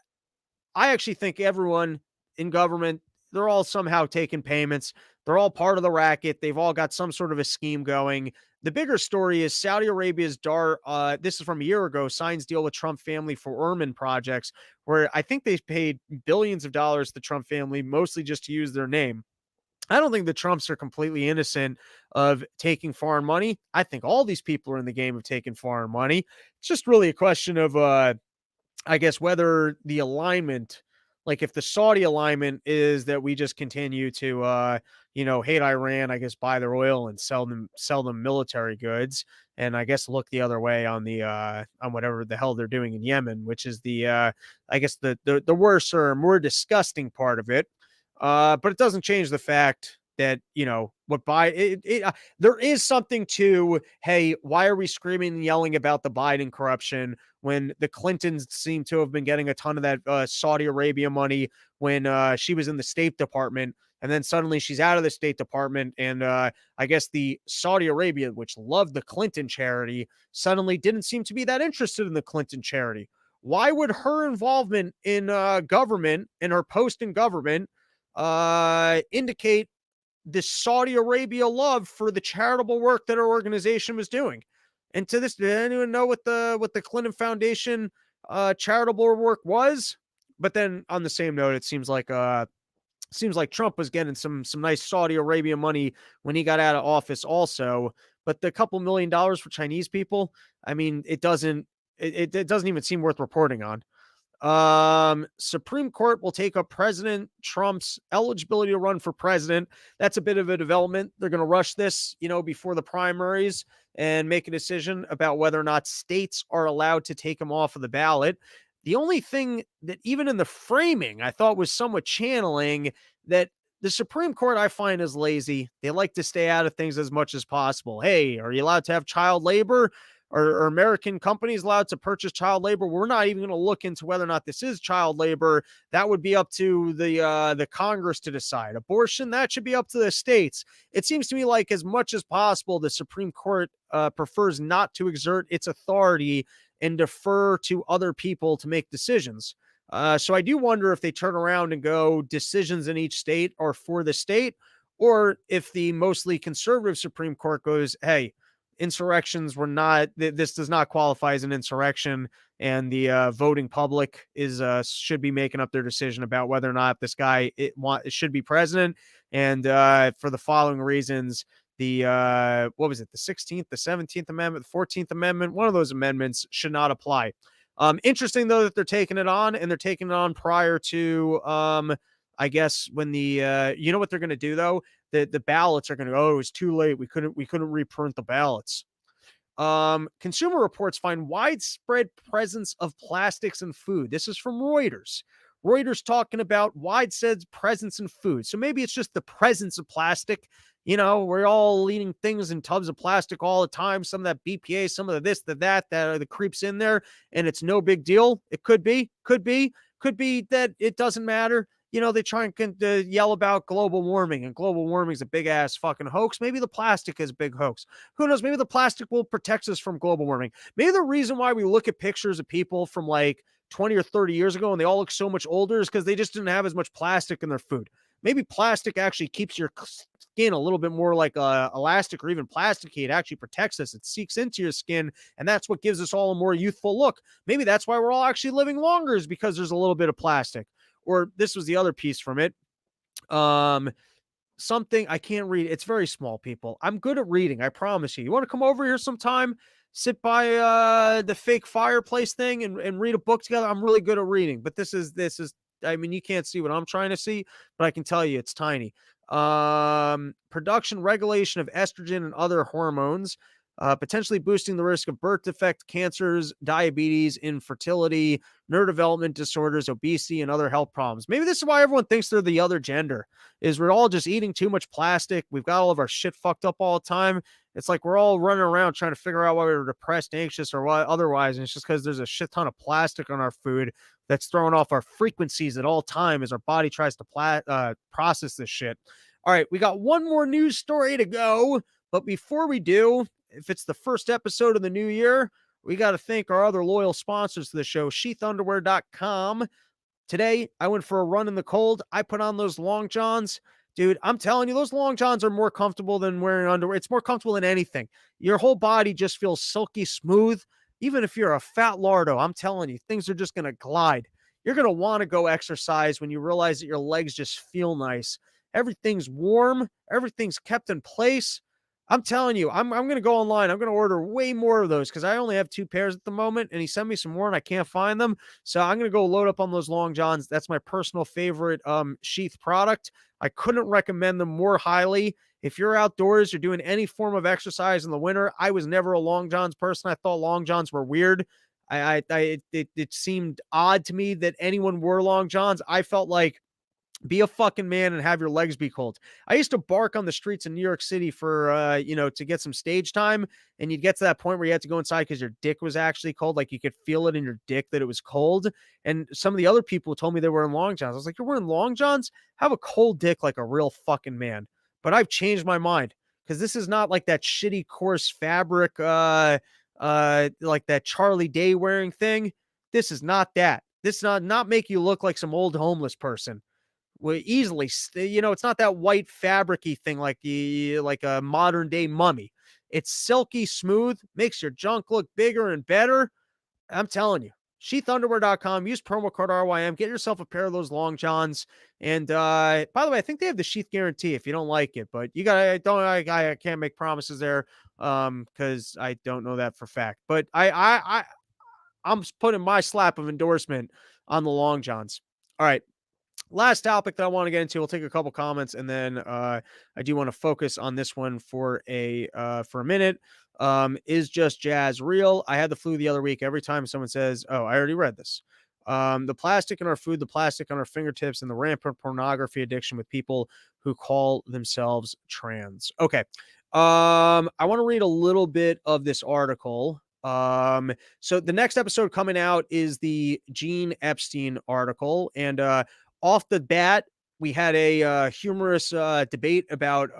actually think everyone in government, they're all somehow taking payments. They're all part of the racket. They've all got some sort of a scheme going. The bigger story is Saudi Arabia's DAR, this is from a year ago, signs deal with Trump family for RYM projects, where I think they've paid billions of dollars to the Trump family, mostly just to use their name. I don't think the Trumps are completely innocent of taking foreign money. I think all these people are in the game of taking foreign money. It's just really a question of I guess whether the alignment, like if the Saudi alignment is that we just continue to hate Iran, I guess buy their oil and sell them military goods, and I guess look the other way on whatever the hell they're doing in Yemen, which is the I guess the worse or more disgusting part of it. But it doesn't change the fact that what there is something to, hey, why are we screaming and yelling about the Biden corruption when the Clintons seem to have been getting a ton of that Saudi Arabia money when she was in the State Department, and then suddenly she's out of the State Department, and I guess the Saudi Arabia, which loved the Clinton charity, suddenly didn't seem to be that interested in the Clinton charity. Why would her involvement in government, in her post in government, indicate this Saudi Arabia love for the charitable work that our organization was doing? And to this, did anyone know what the Clinton Foundation charitable work was? But then on the same note, it seems like Trump was getting some nice Saudi Arabia money when he got out of office also. But the couple $1 million for Chinese people, I mean, it doesn't even seem worth reporting on. Supreme Court will take up President Trump's eligibility to run for president. That's a bit of a development. They're going to rush this, before the primaries and make a decision about whether or not states are allowed to take him off of the ballot. The only thing that even in the framing I thought was somewhat channeling that the Supreme Court I find is lazy. They like to stay out of things as much as possible. Hey, are you allowed to have child labor? Are American companies allowed to purchase child labor? We're not even going to look into whether or not this is child labor. That would be up to the Congress to decide. Abortion, that should be up to the states. It seems to me like as much as possible, the Supreme Court prefers not to exert its authority and defer to other people to make decisions. So I do wonder if they turn around and go decisions in each state are for the state, or if the mostly conservative Supreme Court goes, hey, insurrections were not, this does not qualify as an insurrection, and the voting public is should be making up their decision about whether or not this guy should be president, and for the following reasons, the what was it, the 16th, the 17th amendment, the 14th amendment, one of those amendments should not apply. Interesting though that they're taking it on, and they're taking it on prior to I guess when the you know what they're going to do though, the ballots are going to go, oh, it's too late, we couldn't reprint the ballots. Consumer Reports find widespread presence of plastics in food. This is from Reuters. Reuters talking about widespread presence in food. So maybe it's just the presence of plastic. We're all eating things in tubs of plastic all the time. Some of that BPA, some of the this, the that creeps in there, and it's no big deal. It could be that it doesn't matter. They try and yell about global warming, and global warming is a big ass fucking hoax. Maybe the plastic is a big hoax. Who knows? Maybe the plastic will protect us from global warming. Maybe the reason why we look at pictures of people from like 20 or 30 years ago and they all look so much older is because they just didn't have as much plastic in their food. Maybe plastic actually keeps your skin a little bit more like elastic, or even plasticky. It actually protects us. It seeks into your skin, and that's what gives us all a more youthful look. Maybe that's why we're all actually living longer, is because there's a little bit of plastic. Or this was the other piece from it. Something I can't read. It's very small, people. I'm good at reading, I promise you. You want to come over here sometime, sit by the fake fireplace thing and read a book together? I'm really good at reading, but this is I mean, you can't see what I'm trying to see, but I can tell you it's tiny. Production regulation of estrogen and other hormones. potentially boosting the risk of birth defect, cancers, diabetes, infertility, neurodevelopment disorders, obesity, and other health problems. Maybe this is why everyone thinks they're the other gender, is we're all just eating too much plastic. We've got all of our shit fucked up all the time. It's like we're all running around trying to figure out why we're depressed, anxious, or what otherwise. And it's just because there's a shit ton of plastic on our food that's throwing off our frequencies at all time as our body tries to process this shit. All right, we got one more news story to go. But before we do, if it's the first episode of the new year, we got to thank our other loyal sponsors to the show, sheathunderwear.com. Today, I went for a run in the cold. I put on those long johns. Dude, I'm telling you, those long johns are more comfortable than wearing underwear. It's more comfortable than anything. Your whole body just feels silky smooth. Even if you're a fat lardo, I'm telling you, things are just going to glide. You're going to want to go exercise when you realize that your legs just feel nice. Everything's warm. Everything's kept in place. I'm telling you, I'm going to go online. I'm going to order way more of those because I only have 2 pairs at the moment. And he sent me some more and I can't find them. So I'm going to go load up on those long johns. That's my personal favorite sheath product. I couldn't recommend them more highly. If you're outdoors, you're doing any form of exercise in the winter, I was never a long johns person. I thought long johns were weird. It seemed odd to me that anyone wore long johns. I felt like be a fucking man and have your legs be cold. I used to bark on the streets in New York City for, to get some stage time. And you'd get to that point where you had to go inside because your dick was actually cold. Like you could feel it in your dick that it was cold. And some of the other people told me they were in long johns. I was like, you're wearing long johns? Have a cold dick like a real fucking man. But I've changed my mind because this is not like that shitty coarse fabric, like that Charlie Day wearing thing. This is not that. This not make you look like some old homeless person will easily, it's not that white fabricy thing like a modern day mummy. It's silky smooth, makes your junk look bigger and better. I'm telling you, sheathunderwear.com, use promo code RYM, get yourself a pair of those long johns. And by the way, I think they have the sheath guarantee if you don't like it, but you got I can't make promises there because I don't know that for fact. But I'm putting my slap of endorsement on the long johns. All right, last topic that I want to get into. We'll take a couple comments and then I do want to focus on this one for a minute. Is just jazz real? I had the flu the other week. Every time someone says, "Oh, I already read this." The plastic in our food, the plastic on our fingertips, and the rampant pornography addiction with people who call themselves trans. Okay. I want to read a little bit of this article. So the next episode coming out is the Gene Epstein article, and off the bat, we had a humorous debate about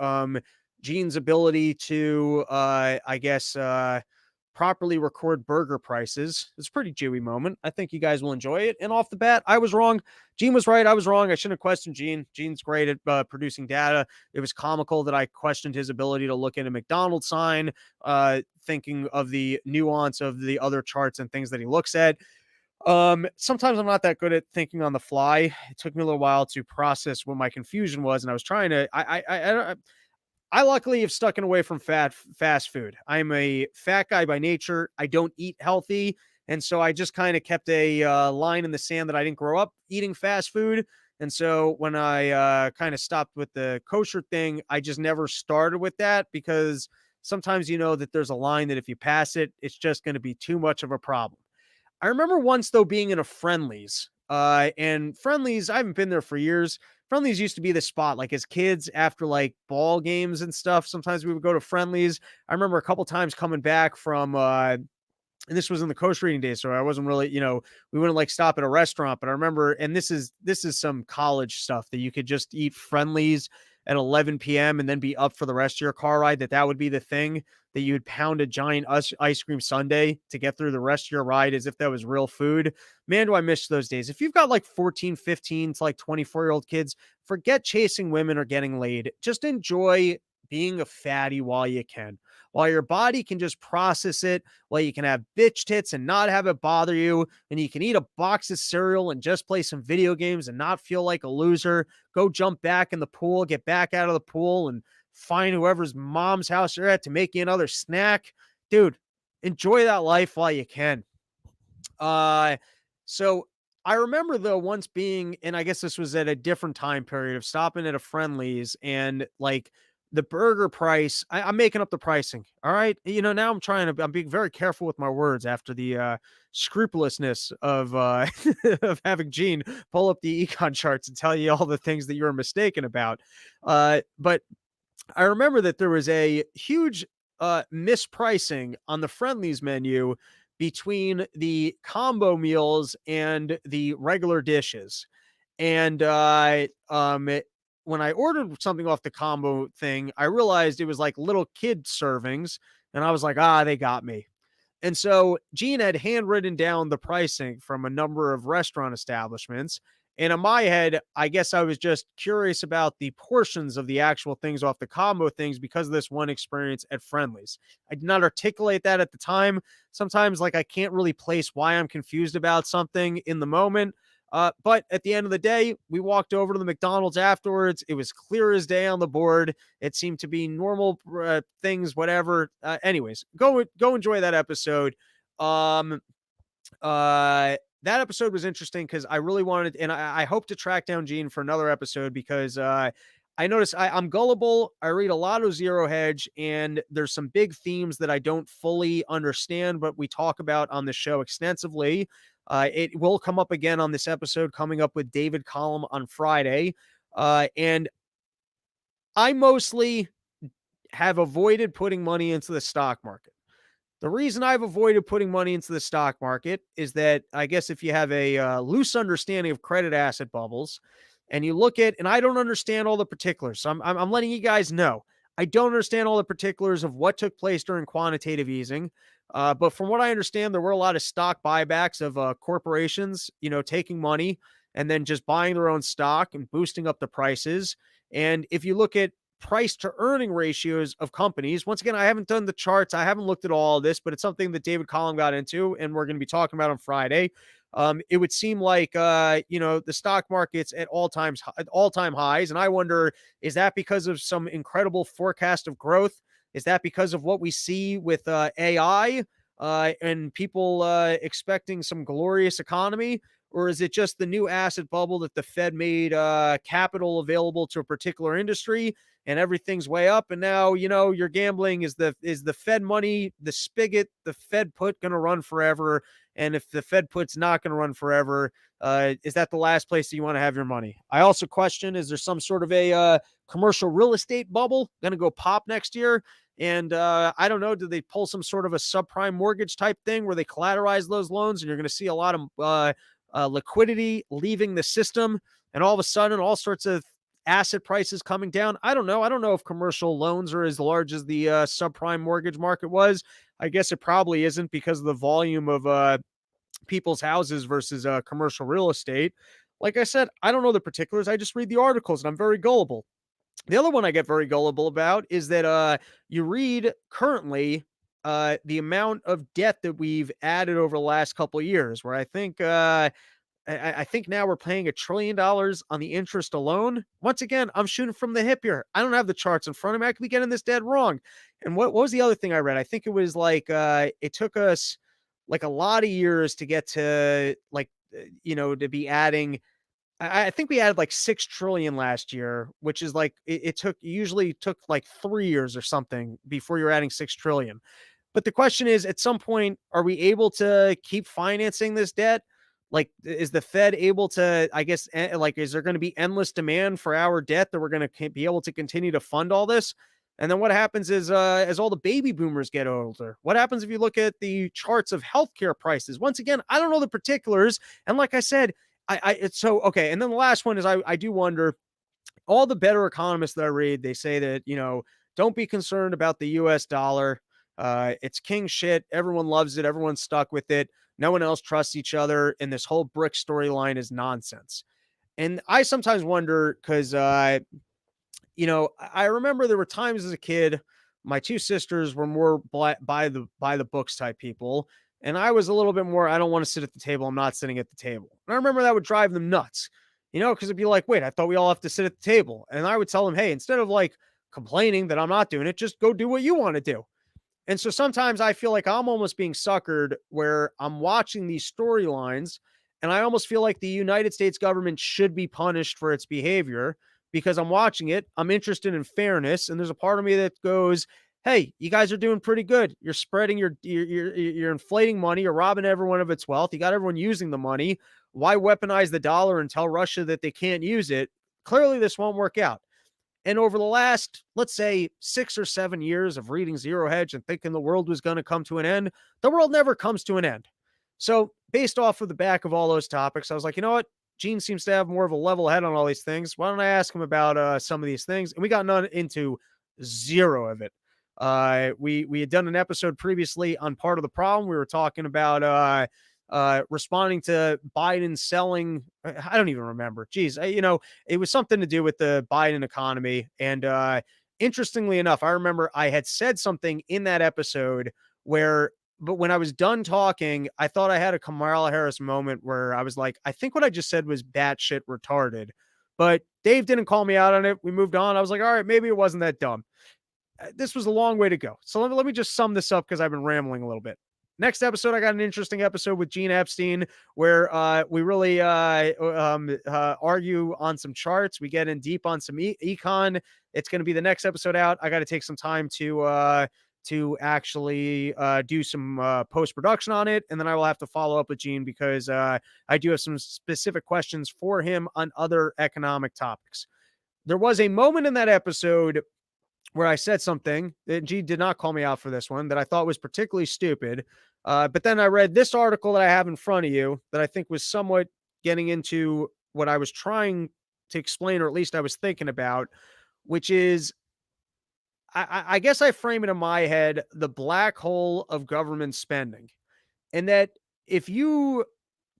Gene's ability to, properly record burger prices. It's a pretty Jewy moment. I think you guys will enjoy it. And off the bat, I was wrong. Gene was right. I was wrong. I shouldn't have questioned Gene. Gene's great at producing data. It was comical that I questioned his ability to look at a McDonald's sign, thinking of the nuance of the other charts and things that he looks at. Sometimes I'm not that good at thinking on the fly. It took me a little while to process what my confusion was, and I was trying to. I luckily have stuck away from fast food. I'm a fat guy by nature. I don't eat healthy, and so I just kind of kept a line in the sand that I didn't grow up eating fast food. And so when I kind of stopped with the kosher thing, I just never started with that because sometimes you know that there's a line that if you pass it, it's just going to be too much of a problem. I remember once though being in a Friendlies, and Friendlies, I haven't been there for years. Friendlies used to be the spot, like as kids after like ball games and stuff. Sometimes we would go to Friendlies. I remember a couple times coming back from and this was in the coast reading days, so I wasn't really, we wouldn't like stop at a restaurant. But I remember, and this is some college stuff that you could just eat Friendlies at 11 p.m. and then be up for the rest of your car ride. That would be the thing that you would pound a giant ice cream sundae to get through the rest of your ride as if that was real food. Man, do I miss those days. If you've got like 14, 15 to like 24-year-old kids, forget chasing women or getting laid. Just enjoy being a fatty while you can, while your body can just process it, while you can have bitch tits and not have it bother you, and you can eat a box of cereal and just play some video games and not feel like a loser. Go jump back in the pool, get back out of the pool, and find whoever's mom's house you're at to make you another snack. Dude, enjoy that life while you can. So I remember though once being, and I guess this was at a different time period of stopping at a Friendlies and like the burger price, I'm making up the pricing. All right. Now I'm being very careful with my words after the scrupulousness of of having Gene pull up the econ charts and tell you all the things that you were mistaken about. But I remember that there was a huge mispricing on the Friendlies menu between the combo meals and the regular dishes. And when I ordered something off the combo thing, I realized it was like little kid servings, and I was like, they got me. And so Gene had handwritten down the pricing from a number of restaurant establishments. And in my head, I guess I was just curious about the portions of the actual things off the combo things because of this one experience at Friendlies. I did not articulate that at the time. Sometimes, like, I can't really place why I'm confused about something in the moment. But at the end of the day, we walked over to the McDonald's afterwards. It was clear as day on the board. It seemed to be normal things, whatever. Anyways, go enjoy that episode. Um, that episode was interesting because I really wanted, and I hope to track down Gene for another episode because I noticed I'm gullible. I read a lot of Zero Hedge, and there's some big themes that I don't fully understand, but we talk about on the show extensively. It will come up again on this episode coming up with David Collum on Friday. And I mostly have avoided putting money into the stock market. The reason I've avoided putting money into the stock market is that I guess if you have a loose understanding of credit asset bubbles and you look at, and I don't understand all the particulars, so I'm letting you guys know, I don't understand all the particulars of what took place during quantitative easing. But from what I understand, there were a lot of stock buybacks of corporations, taking money and then just buying their own stock and boosting up the prices. And if you look at price to earning ratios of companies. Once again, I haven't done the charts. I haven't looked at all of this, but it's something that David Collum got into, and we're going to be talking about on Friday. It would seem like the stock market's at all-time highs, and I wonder, is that because of some incredible forecast of growth? Is that because of what we see with AI and people expecting some glorious economy? Or is it just the new asset bubble that the Fed made capital available to a particular industry and everything's way up? And now, you're gambling. Is the Fed money, the spigot, the Fed put going to run forever? And if the Fed put's not going to run forever, is that the last place that you want to have your money? I also question, is there some sort of a commercial real estate bubble going to go pop next year? And I don't know, do they pull some sort of a subprime mortgage type thing where they collateralize those loans and you're going to see a lot of liquidity leaving the system, and all of a sudden all sorts of asset prices coming down? I don't know. I don't know if commercial loans are as large as the subprime mortgage market was. I guess it probably isn't because of the volume of people's houses versus commercial real estate. Like I said, I don't know the particulars. I just read the articles and I'm very gullible. The other one I get very gullible about is that you read currently the amount of debt that we've added over the last couple of years, where I think I think now we're paying $1 trillion on the interest alone. Once again, I'm shooting from the hip here. I don't have the charts in front of me. I could be getting this dead wrong. And what was the other thing I read? I think it was like it took us like a lot of years to get to like to be adding. I think we added like 6 trillion last year, which is like it usually took like 3 years or something before you're adding 6 trillion. But the question is, at some point, are we able to keep financing this debt? Like, is the Fed able to, I guess, like, is there going to be endless demand for our debt that we're going to be able to continue to fund all this? And then what happens is, as all the baby boomers get older, what happens if you look at the charts of healthcare prices? Once again, I don't know the particulars. And like I said, it's so, okay. And then the last one is I do wonder, all the better economists that I read, they say that, don't be concerned about the US dollar. It's king shit. Everyone loves it. Everyone's stuck with it. No one else trusts each other. And this whole brick storyline is nonsense. And I sometimes wonder because, I remember there were times as a kid, my two sisters were more by the books type people. And I was a little bit more, I don't want to sit at the table. I'm not sitting at the table. And I remember that would drive them nuts, because it'd be like, wait, I thought we all have to sit at the table. And I would tell them, hey, instead of like complaining that I'm not doing it, just go do what you want to do. And so sometimes I feel like I'm almost being suckered where I'm watching these storylines and I almost feel like the United States government should be punished for its behavior because I'm watching it. I'm interested in fairness, and there's a part of me that goes, "Hey, you guys are doing pretty good. You're spreading you're inflating money. You're robbing everyone of its wealth. You got everyone using the money. Why weaponize the dollar and tell Russia that they can't use it? Clearly, this won't work out." And over the last, let's say, 6 or 7 years of reading Zero Hedge and thinking the world was going to come to an end, the world never comes to an end. So, based off of the back of all those topics, I was like, you know what? Gene seems to have more of a level head on all these things. Why don't I ask him about some of these things? And we got none into zero of it. We had done an episode previously on part of the problem. We were talking about responding to Biden selling. I don't even remember. Geez, it was something to do with the Biden economy. And interestingly enough, I remember I had said something in that episode where, but when I was done talking, I thought I had a Kamala Harris moment where I was like, I think what I just said was batshit retarded. But Dave didn't call me out on it. We moved on. I was like, all right, maybe it wasn't that dumb. This was a long way to go. So let me just sum this up because I've been rambling a little bit. Next episode, I got an interesting episode with Gene Epstein where we really argue on some charts. We get in deep on some econ. It's going to be the next episode out. I got to take some time to actually do some post production on it, and then I will have to follow up with Gene because I do have some specific questions for him on other economic topics. There was a moment in that episode where I said something that G did not call me out for this one that I thought was particularly stupid. But then I read this article that I have in front of you that I think was somewhat getting into what I was trying to explain, or at least I was thinking about, which is I guess I frame it in my head the black hole of government spending. And that if you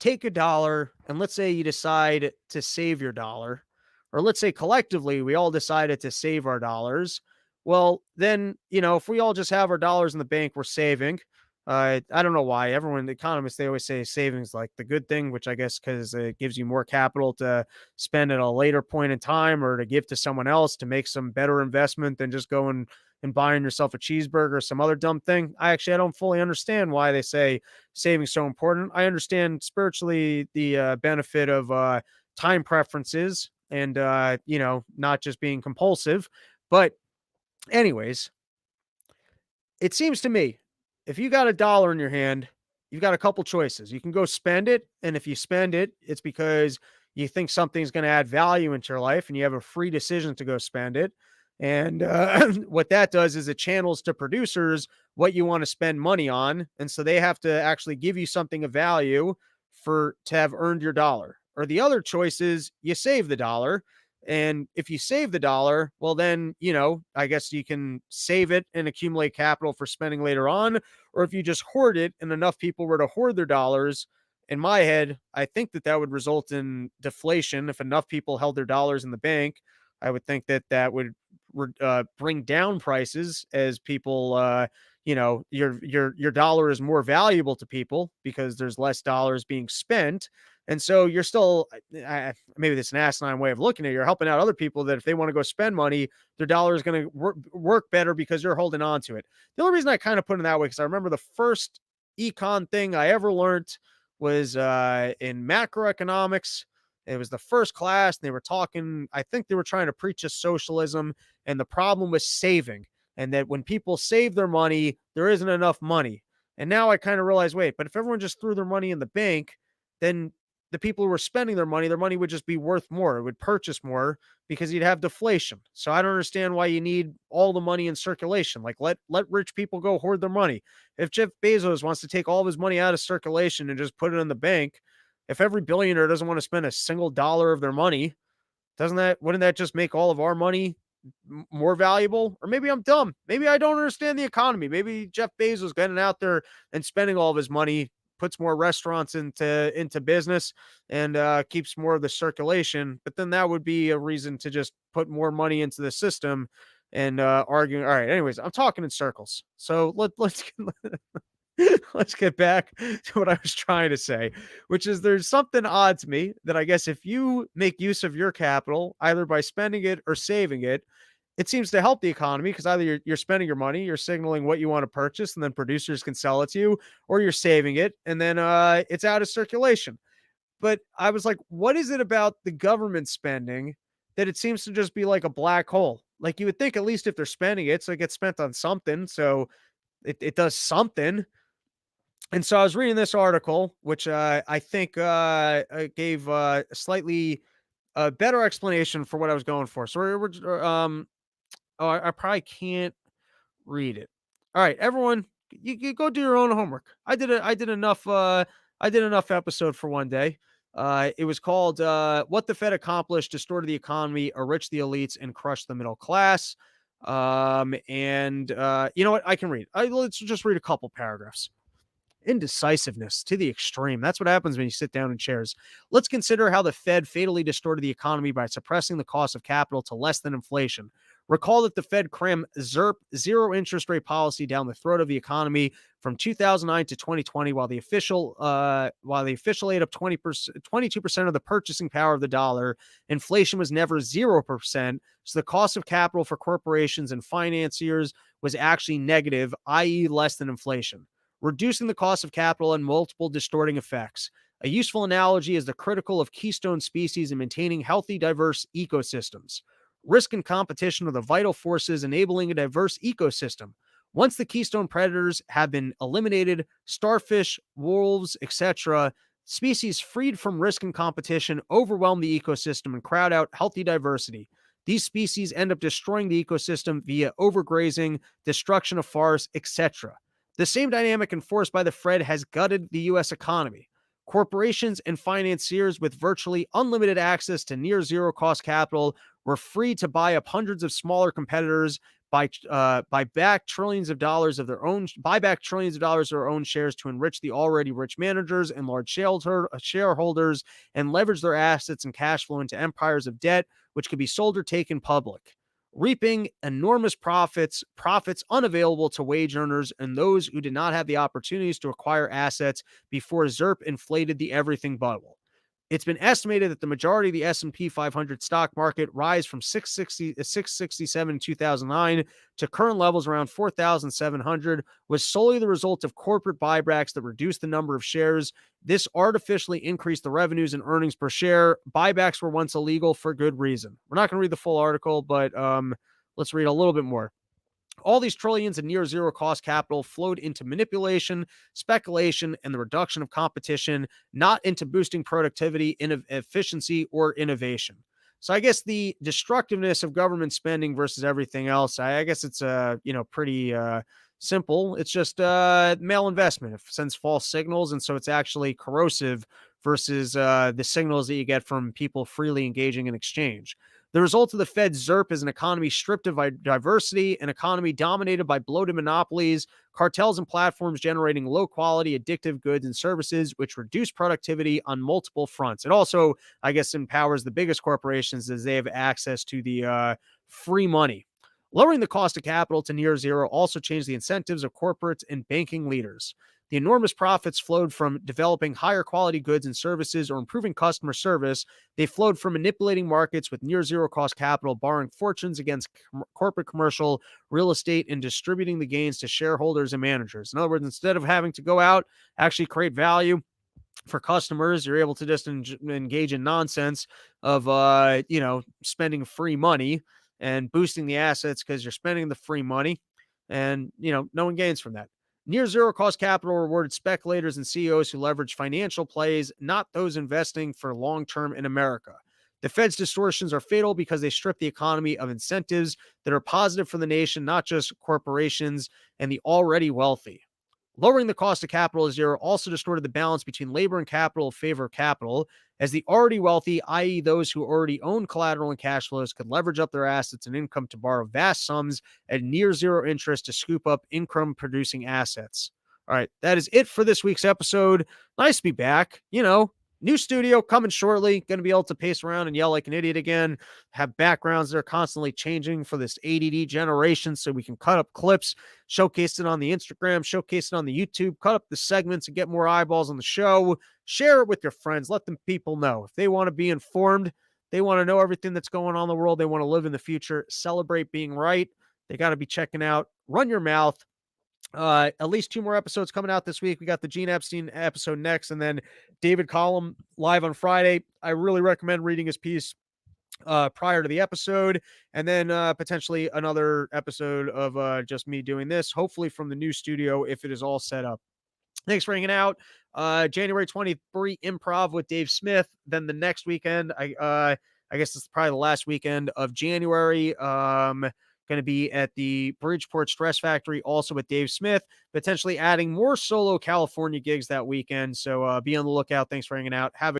take a dollar and let's say you decide to save your dollar, or let's say collectively we all decided to save our dollars, well, then, if we all just have our dollars in the bank, we're saving. I don't know why everyone, the economists, they always say savings like the good thing, which I guess because it gives you more capital to spend at a later point in time or to give to someone else to make some better investment than just going and buying yourself a cheeseburger or some other dumb thing. I don't fully understand why they say saving so important. I understand spiritually the benefit of time preferences and not just being compulsive. But anyways, it seems to me if you got a dollar in your hand, you've got a couple choices. You can go spend it, and if you spend it, it's because you think something's going to add value into your life and you have a free decision to go spend it. And what that does is it channels to producers what you want to spend money on. And so they have to actually give you something of value to have earned your dollar. Or the other choice is you save the dollar. And if you save the dollar, well, then, I guess you can save it and accumulate capital for spending later on. Or if you just hoard it and enough people were to hoard their dollars, in my head, I think that would result in deflation. If enough people held their dollars in the bank, I would think that would bring down prices as people, your dollar is more valuable to people because there's less dollars being spent. And so you're still, maybe this is an asinine way of looking at it. You're helping out other people that if they want to go spend money, their dollar is going to work better because you're holding on to it. The only reason I kind of put it that way, because I remember the first econ thing I ever learned was in macroeconomics. It was the first class. And they were talking, I think they were trying to preach a socialism. And the problem was saving. And that when people save their money, there isn't enough money. And now I kind of realize, wait, but if everyone just threw their money in the bank, then the people who were spending their money would just be worth more. It would purchase more because you'd have deflation. So I don't understand why you need all the money in circulation. Like let rich people go hoard their money. If Jeff Bezos wants to take all of his money out of circulation and just put it in the bank, if every billionaire doesn't want to spend a single dollar of their money, wouldn't that just make all of our money more valuable? Or maybe I'm dumb. Maybe I don't understand the economy. Maybe Jeff Bezos getting out there and spending all of his money puts more restaurants into business and keeps more of the circulation. But then that would be a reason to just put more money into the system and arguing. All right. Anyways, I'm talking in circles. So let's get back to what I was trying to say, which is there's something odd to me that I guess if you make use of your capital, either by spending it or saving it, it seems to help the economy because either you're spending your money, you're signaling what you want to purchase, and then producers can sell it to you, or you're saving it, and then it's out of circulation. But I was like, what is it about the government spending that it seems to just be like a black hole. Like you would think, at least if they're spending it, so it gets spent on something. So it does something. And so I was reading this article, which I think gave a slightly better explanation for what I was going for. So oh, I probably can't read it. All right, everyone, you go do your own homework. I did enough episode for one day. It was called "What the Fed Accomplished: Distorted the Economy, Enriched the Elites, and Crushed the Middle Class." And you know what? I can read. Let's just read a couple paragraphs. Indecisiveness to the extreme. That's what happens when you sit down in chairs. Let's consider how the Fed fatally distorted the economy by suppressing the cost of capital to less than inflation. Recall that the Fed crammed ZERP, zero interest rate policy, down the throat of the economy from 2009 to 2020, while the official ate up 22% of the purchasing power of the dollar. Inflation was never 0%, so the cost of capital for corporations and financiers was actually negative, i.e., less than inflation. Reducing the cost of capital and multiple distorting effects. A useful analogy is the critical of keystone species in maintaining healthy, diverse ecosystems. Risk and competition are the vital forces enabling a diverse ecosystem. Once the keystone predators have been eliminated, starfish, wolves, etc., species freed from risk and competition overwhelm the ecosystem and crowd out healthy diversity. These species end up destroying the ecosystem via overgrazing, destruction of forests, etc. The same dynamic enforced by the Fed has gutted the U.S. economy. Corporations and financiers with virtually unlimited access to near zero cost capital were free to buy up hundreds of smaller competitors, buy back trillions of dollars of their own shares to enrich the already rich managers and large shareholders, and leverage their assets and cash flow into empires of debt, which could be sold or taken public, reaping enormous profits unavailable to wage earners and those who did not have the opportunities to acquire assets before ZERP inflated the everything bubble. It's been estimated that the majority of the S&P 500 stock market rise from 667 in 2009 to current levels around 4,700 was solely the result of corporate buybacks that reduced the number of shares. This artificially increased the revenues and earnings per share. Buybacks were once illegal for good reason. We're not going to read the full article, but let's read a little bit more. All these trillions in near zero cost capital flowed into manipulation, speculation, and the reduction of competition, not into boosting productivity, efficiency, or innovation. So I guess the destructiveness of government spending versus everything else, I guess it's pretty simple. It's just malinvestment. It sends false signals, and so it's actually corrosive versus the signals that you get from people freely engaging in exchange. The result of the Fed's ZERP is an economy stripped of diversity, an economy dominated by bloated monopolies, cartels and platforms generating low-quality, addictive goods and services, which reduce productivity on multiple fronts. It also, I guess, empowers the biggest corporations as they have access to the free money. Lowering the cost of capital to near zero also changed the incentives of corporates and banking leaders. The enormous profits flowed from developing higher quality goods and services or improving customer service. They flowed from manipulating markets with near zero cost capital, borrowing fortunes against corporate commercial real estate, and distributing the gains to shareholders and managers. In other words, instead of having to go out, actually create value for customers, you're able to just engage in nonsense of, spending free money and boosting the assets because you're spending the free money, and, no one gains from that. Near zero cost capital rewarded speculators and CEOs who leverage financial plays, not those investing for long term in America. The Fed's distortions are fatal because they strip the economy of incentives that are positive for the nation, not just corporations and the already wealthy. Lowering the cost of capital to zero also distorted the balance between labor and capital in favor of capital, as the already wealthy, i.e., those who already own collateral and cash flows, could leverage up their assets and income to borrow vast sums at near zero interest to scoop up income producing assets. All right, that is it for this week's episode. Nice to be back. New studio coming shortly. Going to be able to pace around and yell like an idiot again. Have backgrounds that are constantly changing for this ADD generation so we can cut up clips, showcase it on the Instagram, showcase it on the YouTube, cut up the segments and get more eyeballs on the show. Share it with your friends. Let them people know. If they want to be informed, they want to know everything that's going on in the world, they want to live in the future, celebrate being right, they got to be checking out Run Your Mouth. At least 2 more episodes coming out this week. We got the Gene Epstein episode next, and then David Collum live on Friday. I really recommend reading his piece prior to the episode, and then potentially another episode of just me doing this, hopefully from the new studio if it is all set up. Thanks for hanging out. January 23 improv with Dave Smith. Then the next weekend, I guess it's probably the last weekend of January. Going to be at the Bridgeport Stress Factory, also with Dave Smith, potentially adding more solo California gigs that weekend. So be on the lookout. Thanks for hanging out. Have a